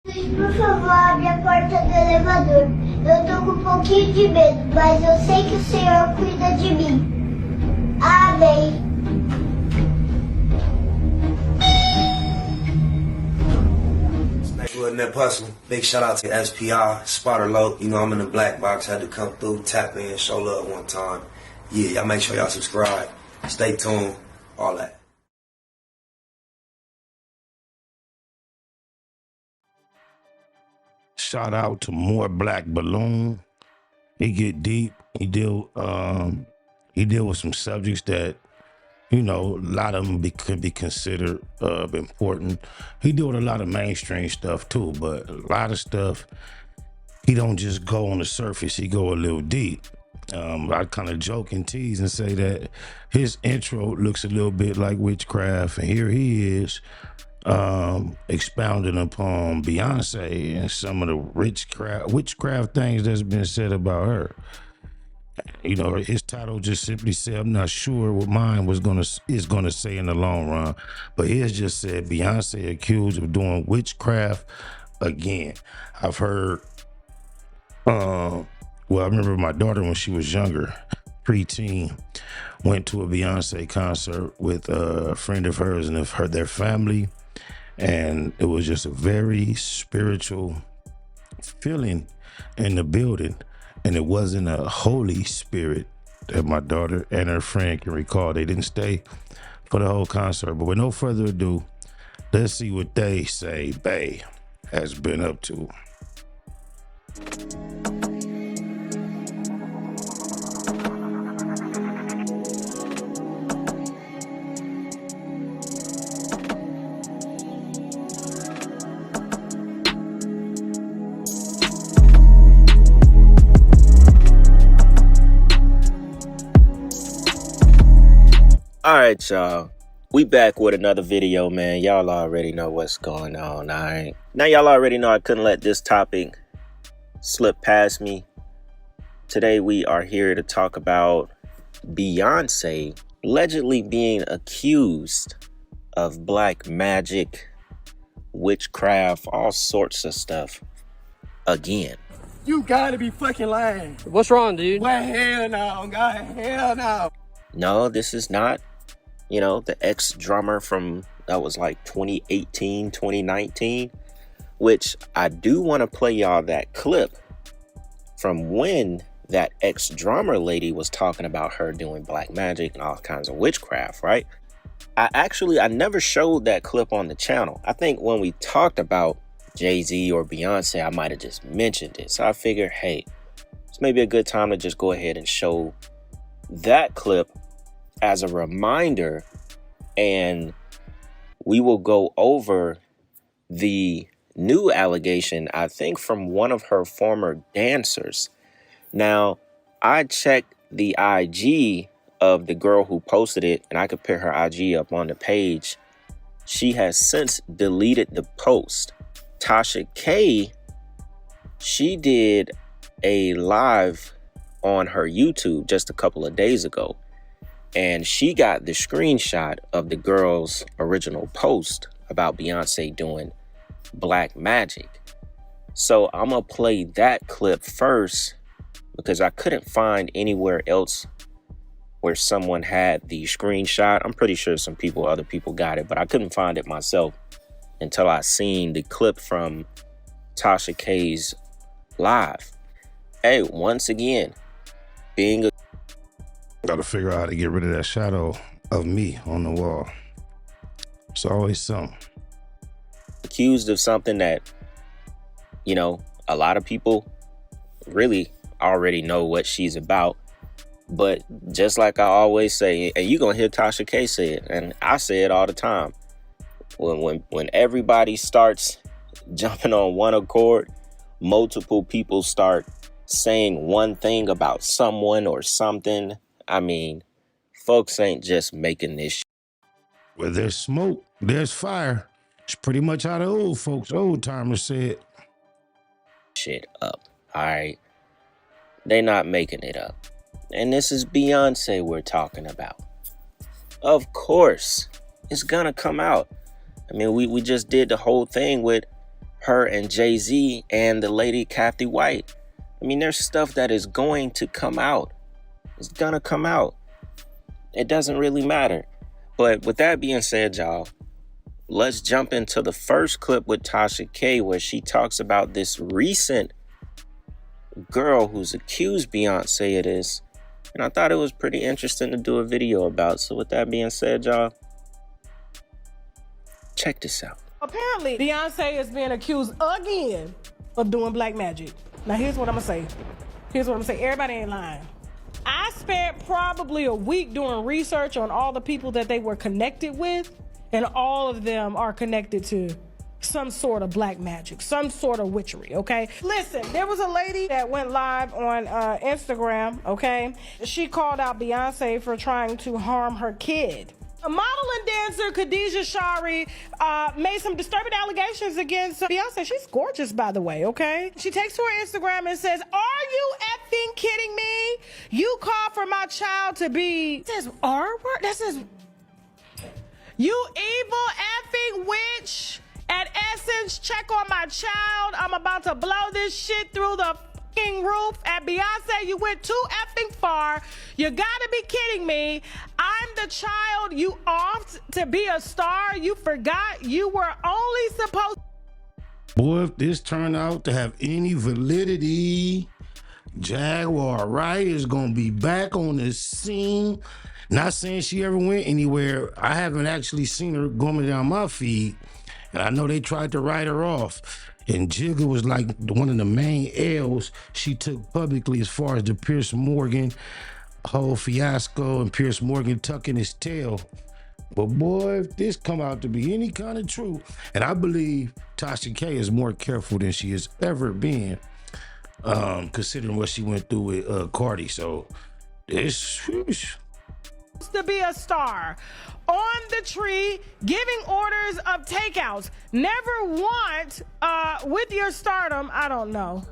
Por favor, abre a porta do elevador. Eu tô com um pouquinho de medo, mas eu sei que o Senhor cuida de mim. Amém. Wasn't that hustling? Big shout out to SPI, Spotter Low. You know I'm in the black box. Had to come through, tap in, show love one time. Yeah, y'all make sure y'all subscribe. Stay tuned. All that. Shout out to More Black Balloon. He get deep. He deal with some subjects that, you know, a lot of them could be considered important. He deal with a lot of mainstream stuff too, but a lot of stuff, he don't just go on the surface, he go a little deep. I kind of joke and tease and say that his intro looks a little bit like witchcraft, and here he is expounding upon Beyoncé and some of the witchcraft things that's been said about her. You know, his title just simply said, I'm not sure what mine is gonna say in the long run, but his just said Beyoncé accused of doing witchcraft again. I've heard, well, I remember my daughter when she was younger, preteen, went to a Beyoncé concert with a friend of hers and their family, and it was just a very spiritual feeling in the building. And it wasn't a Holy Spirit that my daughter and her friend can recall. They didn't stay for the whole concert. But with no further ado, let's see what they say Bay has been up to. All right, y'all. We back with another video, man. Y'all already know what's going on, all right? Now, y'all already know I couldn't let this topic slip past me. Today, we are here to talk about Beyoncé allegedly being accused of black magic, witchcraft, all sorts of stuff again. You gotta be fucking lying. What's wrong, dude? Well, hell no, God, hell no. No, this is not, you know, the ex-drummer from, that was like 2018, 2019, which I do want to play y'all that clip from when that ex-drummer lady was talking about her doing black magic and all kinds of witchcraft, right? I never showed that clip on the channel. I think when we talked about Jay-Z or Beyonce, I might have just mentioned it. So I figured, hey, it's maybe a good time to just go ahead and show that clip as a reminder, and we will go over the new allegation, I think from one of her former dancers. Now, I checked the IG of the girl who posted it, and I could put her IG up on the page. She has since deleted the post. Tasha K, she did a live on her YouTube just a couple of days ago, and she got the screenshot of the girl's original post about Beyonce doing black magic. So I'm gonna play that clip first because I couldn't find anywhere else where someone had the screenshot. I'm pretty sure other people got it, but I couldn't find it myself until I seen the clip from Tasha K's live. Hey, once again, being a Gotta figure out how to get rid of that shadow of me on the wall. It's always something. accused of something that, you know, a lot of people really already know what she's about. But just like I always say, and you're gonna hear Tasha K say it, and I say it all the time, when everybody starts jumping on one accord, multiple people start saying one thing about someone or something. I mean, folks ain't just making this Where there's smoke, there's fire. It's pretty much how the old timers said. shit up, all right? They not making it up. And this is Beyonce we're talking about. Of course, it's gonna come out. I mean, we just did the whole thing with her and Jay-Z and the lady Kathy White. I mean, there's stuff that is going to come out. It's gonna come out. It doesn't really matter. But with that being said, y'all, let's jump into the first clip with Tasha K, where she talks about this recent girl who's accused Beyonce of this. And I thought it was pretty interesting to do a video about. So with that being said, y'all, check this out. Apparently, Beyonce is being accused again of doing black magic. Now, here's what I'm gonna say. Everybody ain't lying. I spent probably a week doing research on all the people that they were connected with, and all of them are connected to some sort of black magic, some sort of witchery, okay? Listen, there was a lady that went live on Instagram, okay? She called out Beyonce for trying to harm her kid. A model and dancer, Khadijah Shari, made some disturbing allegations against Beyonce. She's gorgeous, by the way, okay? She takes to her Instagram and says, "Are you effing kidding me? You called for my child to be..." This is R word? This is... "You evil effing witch. At Essence, check on my child. I'm about to blow this shit through the fucking roof. At Beyonce, you went too effing far. You gotta be kidding me. I'm the child you off to be a star. You forgot you were only supposed..." Boy, if this turned out to have any validity, Jaguar Wright is gonna be back on the scene. Not saying she ever went anywhere. I haven't actually seen her going down my feed. And I know they tried to write her off. And Jigga was like one of the main L's she took publicly as far as the Pierce Morgan whole fiasco and Pierce Morgan tucking his tail. But boy, if this come out to be any kind of truth, and I believe Tasha K is more careful than she has ever been, considering what she went through with Cardi. So this... to be a star, on the tree, giving orders of takeouts. Never want, with your stardom, I don't know.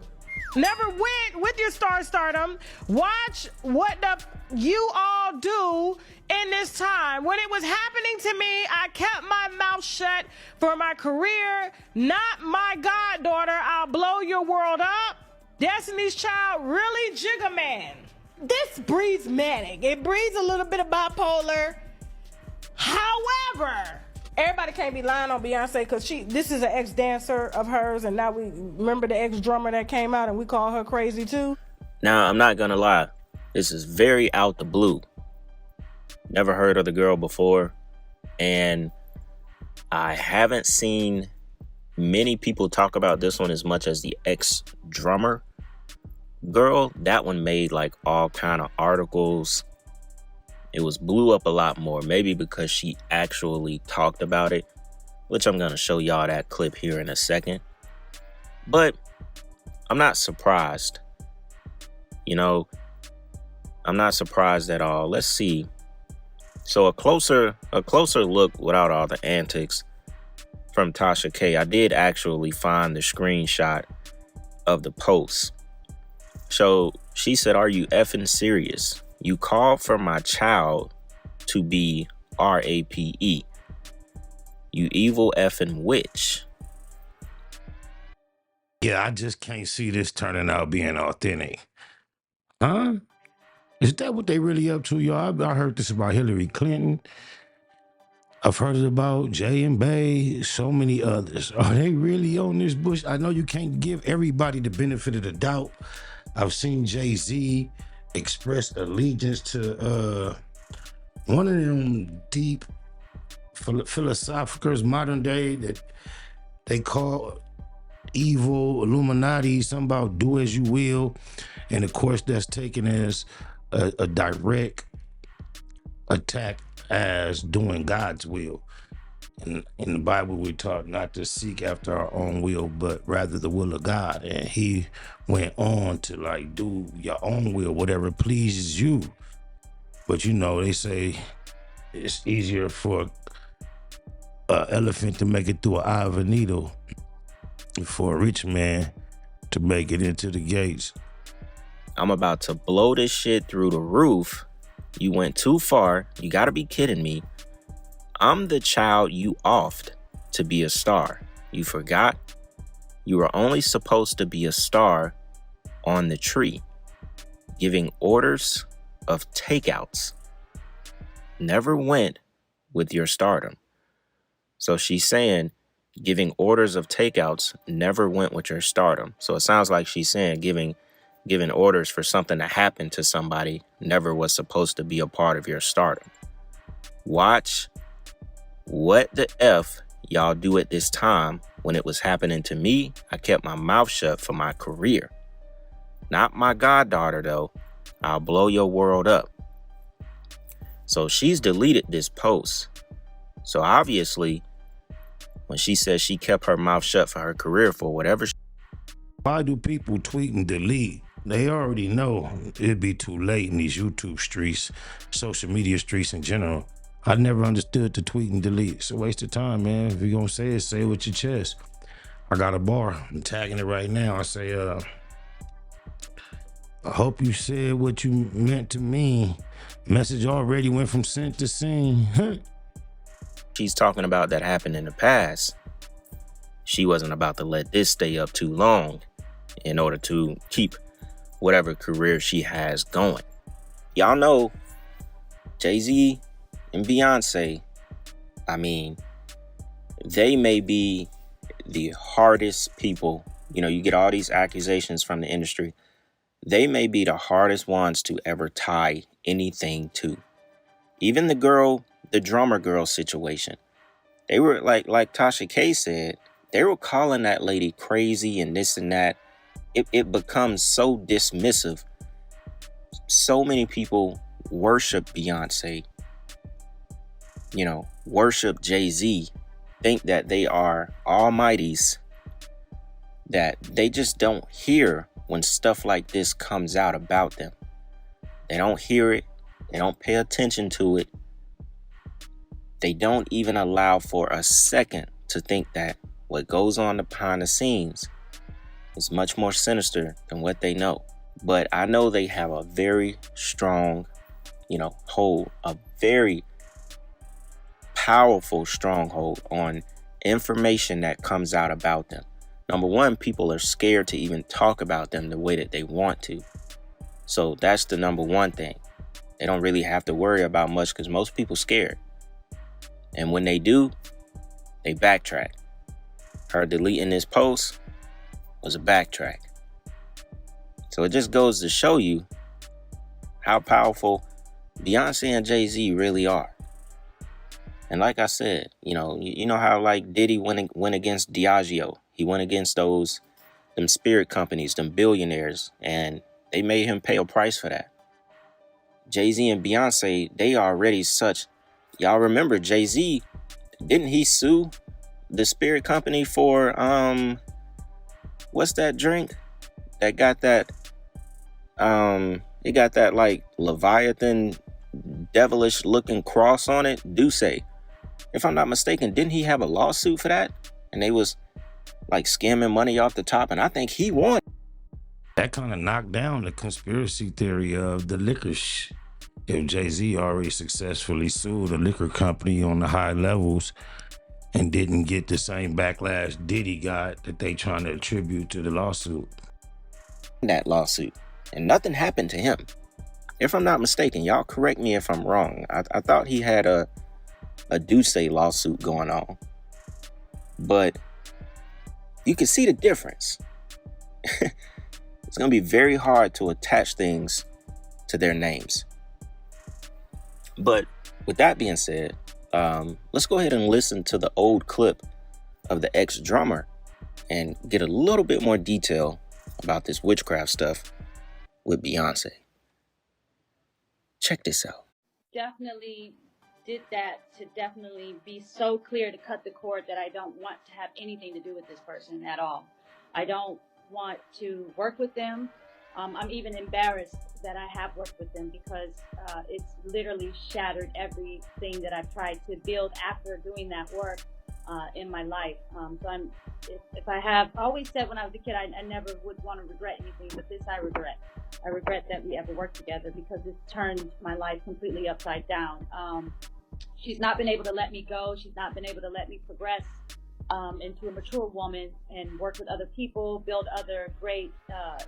Never went with your stardom. Watch what you all do in this time. When it was happening to me, I kept my mouth shut for my career. Not my goddaughter. I'll blow your world up. Destiny's Child, really Jigga Man. This breeds manic. It breeds a little bit of bipolar. However, everybody can't be lying on Beyonce, because this is an ex-dancer of hers, and now we remember the ex-drummer that came out and we call her crazy too. Now, I'm not gonna lie. This is very out the blue. Never heard of the girl before, and I haven't seen many people talk about this one as much as the ex-drummer. Girl, that one made like all kind of articles. It was blew up a lot more, maybe because she actually talked about it, which I'm gonna show y'all that clip here in a second. But I'm not surprised. You know, I'm not surprised at all. Let's see. So a closer look without all the antics from Tasha K. I did actually find the screenshot of the post. So she said, "Are you effing serious? You called for my child to be RAPE. You evil effing witch." Yeah, I just can't see this turning out being authentic. Huh? Is that what they really up to, y'all? I heard this about Hillary Clinton. I've heard it about Jay and Bay, so many others. Are they really on this bush? I know you can't give everybody the benefit of the doubt. I've seen Jay-Z express allegiance to one of them deep philosophers modern day that they call evil Illuminati, something about do as you will. And of course, that's taken as a direct attack as doing God's will. In the Bible, we're taught not to seek after our own will, but rather the will of God. And he went on to like do your own will, whatever pleases you. But you know, they say it's easier for an elephant to make it through an eye of a needle than for a rich man to make it into the gates. I'm about to blow this shit through the roof. You went too far. You gotta be kidding me. I'm the child you offed to be a star. You forgot? You were only supposed to be a star on the tree, giving orders of takeouts. Never went with your stardom. So she's saying giving orders of takeouts never went with your stardom. So it sounds like she's saying giving orders for something that happened to somebody never was supposed to be a part of your stardom. Watch what the F y'all do at this time. When it was happening to me, I kept my mouth shut for my career. Not my goddaughter, though. I'll blow your world up. So she's deleted this post. So obviously, when she says she kept her mouth shut for her career for whatever. Why do people tweet and delete? They already know it'd be too late in these YouTube streets, social media streets in general. I never understood the tweet and delete. It's a waste of time, man. If you're gonna say it with your chest. I got a bar. I'm tagging it right now. I say, I hope you said what you meant to me. Message already went from sent to seen. She's talking about that happened in the past. She wasn't about to let this stay up too long in order to keep whatever career she has going. Y'all know Jay-Z and Beyoncé, I mean, they may be the hardest people. You know, you get all these accusations from the industry. They may be the hardest ones to ever tie anything to. Even the drummer girl situation. They were like Tasha K said, they were calling that lady crazy and this and that. It becomes so dismissive. So many people worship Beyoncé, worship Jay-Z, think that they are almighties, that they just don't hear when stuff like this comes out about them. They don't hear it. They don't pay attention to it. They don't even allow for a second to think that what goes on behind the scenes is much more sinister than what they know. But I know they have a very strong, hold, a very powerful stronghold on information that comes out about them. Number one, people are scared to even talk about them the way that they want to. So that's the number one thing. They don't really have to worry about much because most people scared. And when they do, they backtrack. Her deleting this post was a backtrack. So it just goes to show you how powerful Beyonce and Jay-Z really are. And like I said, you know how like Diddy went against Diageo. He went against them spirit companies, them billionaires, and they made him pay a price for that. Jay-Z and Beyonce, they are already such. Y'all remember Jay-Z, didn't he sue the spirit company for what's that drink that got that it got that like Leviathan devilish looking cross on it, Douce. If I'm not mistaken, didn't he have a lawsuit for that? And they was like scamming money off the top, and I think he won. That kind of knocked down the conspiracy theory of the liquor If Jay-Z already successfully sued a liquor company on the high levels and didn't get the same backlash Diddy got that they trying to attribute to the lawsuit. That lawsuit, and nothing happened to him. If I'm not mistaken, y'all correct me if I'm wrong. I thought he had a Douce lawsuit going on. But you can see the difference. It's going to be very hard to attach things to their names. But with that being said, let's go ahead and listen to the old clip of the ex-drummer and get a little bit more detail about this witchcraft stuff with Beyonce. Check this out. Definitely did that to definitely be so clear to cut the cord that I don't want to have anything to do with this person at all. I don't want to work with them. I'm even embarrassed that I have worked with them because it's literally shattered everything that I've tried to build after doing that work in my life. So I always said when I was a kid, I never would want to regret anything, but this I regret. I regret that we ever worked together because it's turned my life completely upside down. She's not been able to let me go. She's not been able to let me progress. into a mature woman and work with other people, build other great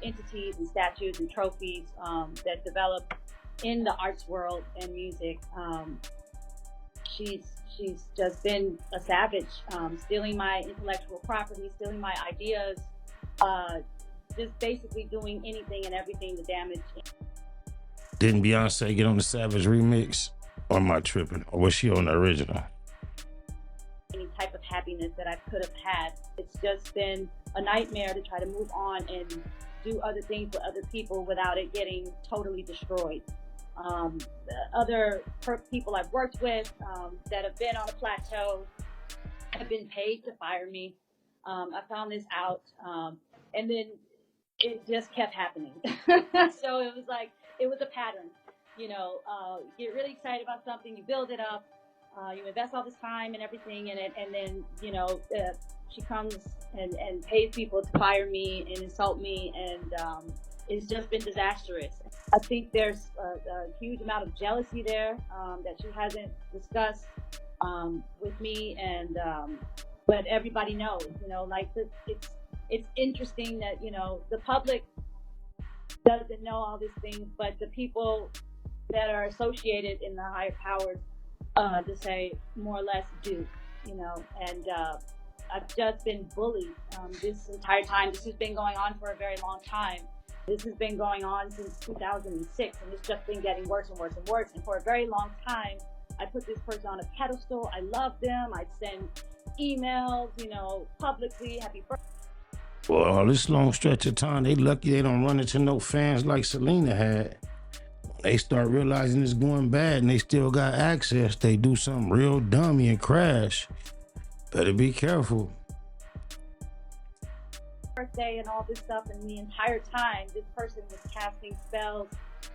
entities and statues and trophies that develop in the arts world and music. She's just been a savage, stealing my intellectual property, stealing my ideas, just basically doing anything and everything to damage. Didn't Beyonce get on the Savage remix? Or am I tripping? Or was she on the original? Any type of happiness that I could have had. It's just been a nightmare to try to move on and do other things with other people without it getting totally destroyed. The other people I've worked with that have been on a plateau have been paid to fire me. I found this out, and then it just kept happening. So it was like, it was a pattern. You know, you get really excited about something, you build it up, you invest all this time and everything in it, and then, you know, she comes and pays people to fire me and insult me, and it's just been disastrous. I think there's a huge amount of jealousy there that she hasn't discussed with me, and but everybody knows, you know, like it's interesting that, you know, the public doesn't know all these things, but the people that are associated in the higher powers, to say more or less, do, you know, and I've just been bullied this entire time. This has been going on for a very long time. This has been going on since 2006, and it's just been getting worse and worse and worse. And for a very long time, I put this person on a pedestal. I loved them. I'd send emails, you know, publicly, happy birthday. Well, all this long stretch of time, they lucky they don't run into no fans like Selena had. They start realizing it's going bad and they still got access. They do something real dummy and crash. Better be careful. Birthday and all this stuff, and the entire time this person was casting spells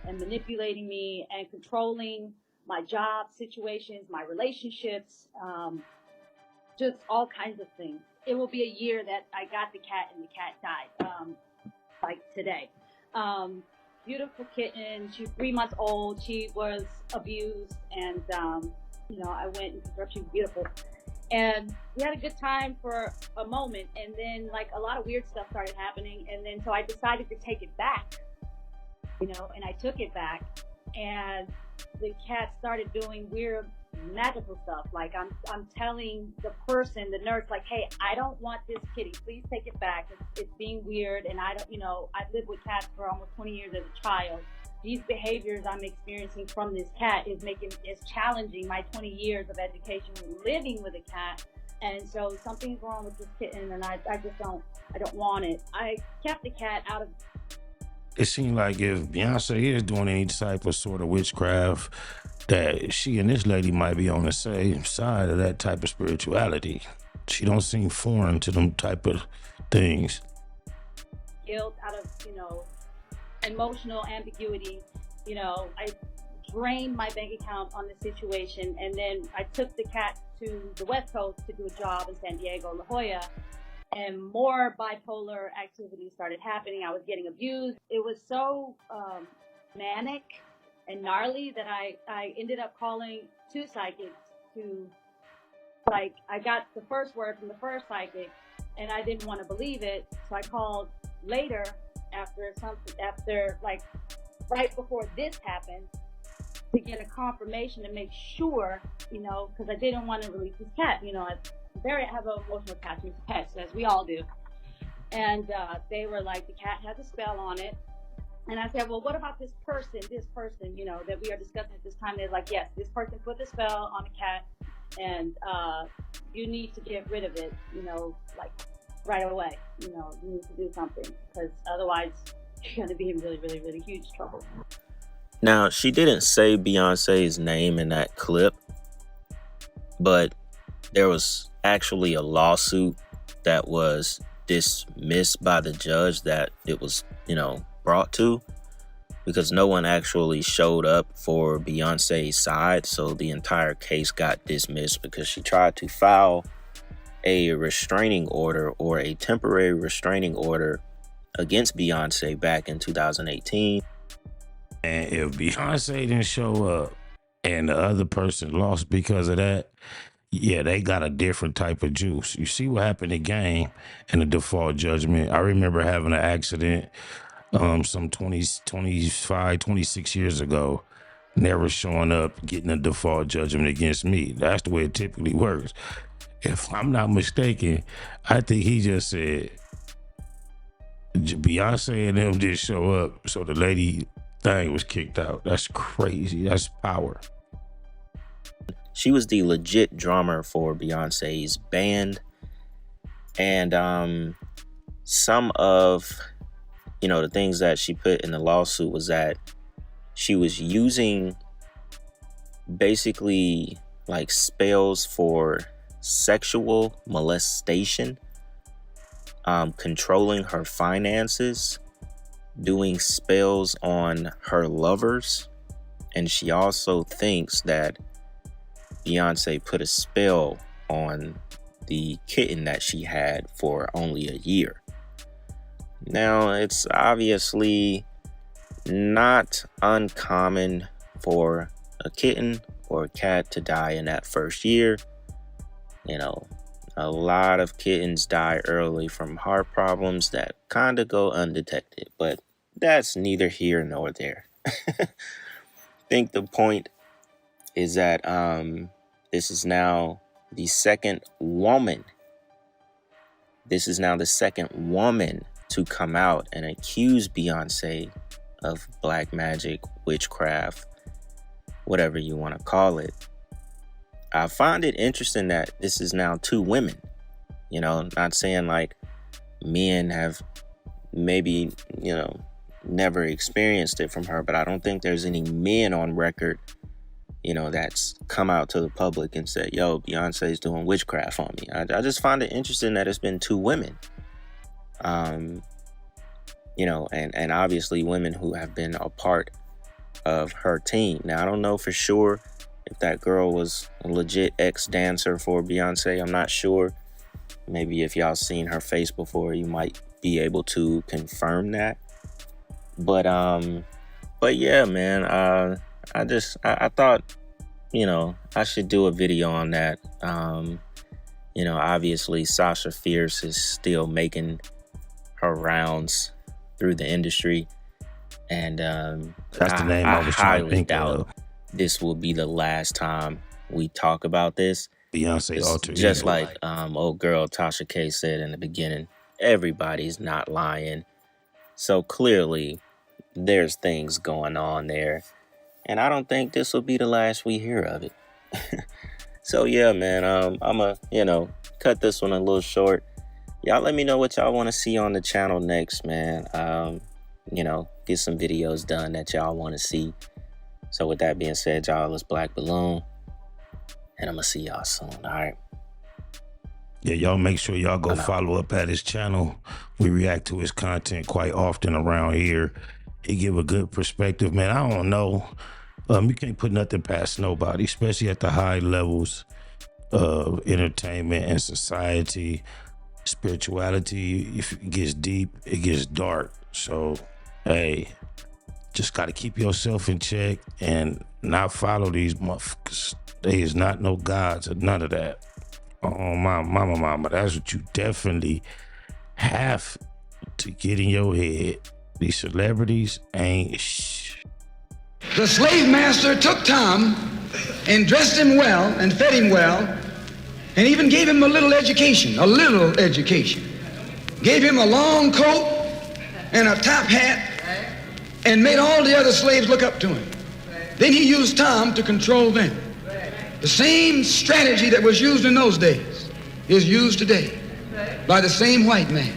and manipulating me and controlling my job situations, my relationships, just all kinds of things. It will be a year that I got the cat and the cat died, like today. Beautiful kitten. She's 3 months old. She was abused, and you know, I went and picked her up. She was beautiful, and we had a good time for a moment, and then like a lot of weird stuff started happening, and then so I decided to take it back, you know, and I took it back, and the cat started doing weird magical stuff. Like I'm telling the person, the nurse, like, hey, I don't want this kitty. Please take it back. It's being weird, and I don't, you know, I've lived with cats for almost 20 years as a child. These behaviors I'm experiencing from this cat is challenging my 20 years of education living with a cat. And so something's wrong with this kitten, and I don't want it. I kept the cat out of. It seemed like if Beyonce is doing any type of sort of witchcraft, that she and this lady might be on the same side of that type of spirituality. She don't seem foreign to them type of things. Guilt, out of, you know, emotional ambiguity, you know, I drained my bank account on the situation, and then I took the cat to the West Coast to do a job in San Diego, La Jolla, and more bipolar activity started happening. I was getting abused. It was so manic and gnarly that I ended up calling 2 psychics to, like, I got the first word from the first psychic, and I didn't want to believe it, so I called later after like right before this happened to get a confirmation to make sure, you know, because I didn't want to release this cat. You know, I have an emotional attachment to pets, as we all do. And they were like, the cat has a spell on it. And I said, well, what about this person, you know, that we are discussing at this time? They're like, yes, this person put the spell on the cat, and you need to get rid of it, you know, like right away. You know, you need to do something, because otherwise you're going to be in really, really, really huge trouble. Now, she didn't say Beyonce's name in that clip, but there was actually a lawsuit that was dismissed by the judge that it was, you know, brought to, because no one actually showed up for Beyonce's side. So the entire case got dismissed because she tried to file a restraining order, or a temporary restraining order, against Beyonce back in 2018. And if Beyonce didn't show up and the other person lost because of that, yeah, they got a different type of juice. You see what happened in Game and the default judgment. I remember having an accident some 25, 26 years ago, never showing up, getting a default judgment against me. That's the way it typically works. If I'm not mistaken, I think he just said Beyonce and them did show up, so the lady thing was kicked out. That's crazy. That's power. She was the legit drummer for Beyonce's band. And some of, the things that she put in the lawsuit was that she was using basically like spells for sexual molestation, controlling her finances, doing spells on her lovers. And she also thinks that Beyonce put a spell on the kitten that she had for only a year. Now, it's obviously not uncommon for a kitten or a cat to die in that first year. A lot of kittens die early from heart problems that kind of go undetected, but that's neither here nor there. I think the point is that this is now the second woman. This is now the second woman to come out and accuse Beyonce of black magic, witchcraft, whatever you want to call it. I find it interesting that this is now two women. Not saying like men have maybe, never experienced it from her, but I don't think there's any men on record, that's come out to the public and said, yo, Beyonce's doing witchcraft on me. I just find it interesting that it's been two women. And obviously women who have been a part of her team. Now, I don't know for sure if that girl was a legit ex-dancer for Beyonce. I'm not sure. Maybe if y'all seen her face before, you might be able to confirm that. But yeah, man, I thought, I should do a video on that. Obviously Sasha Fierce is still making her rounds through the industry. And that's the name I was trying to think of. This will be the last time we talk about this. Beyonce alter ego. Just like old girl Tasha K said in the beginning, everybody's not lying. So clearly there's things going on there. And I don't think this will be the last we hear of it. So yeah, man, I'm gonna, cut this one a little short. Y'all let me know what y'all want to see on the channel next, man. Get some videos done that y'all want to see. So with that being said, y'all, it's Black Balloon. And I'm going to see y'all soon, all right? Yeah, y'all make sure y'all go follow up at his channel. We react to his content quite often around here. He give a good perspective, man. I don't know. You can't put nothing past nobody, especially at the high levels of entertainment and society. Spirituality, if it gets deep, it gets dark. So, hey, just got to keep yourself in check and not follow these motherfuckers. They is not no gods or none of that. Oh, my mama, that's what you definitely have to get in your head. These celebrities ain't shh. The slave master took Tom and dressed him well and fed him well and even gave him a little education. Gave him a long coat and a top hat and made all the other slaves look up to him. Then he used Tom to control them. The same strategy that was used in those days is used today by the same white man.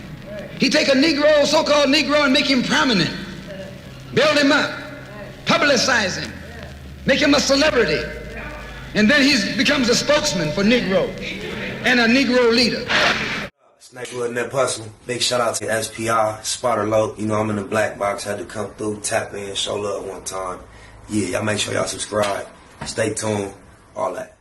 He take a Negro, so-called Negro, and make him prominent, build him up, publicize him, make him a celebrity, and then he becomes a spokesman for Negroes and a Negro leader. Snake Wood Net Hustle. Big shout out to SPI, Spotter Low. I'm in the black box, had to come through, tap in, show love one time. Yeah, y'all make sure y'all subscribe. Stay tuned. All that.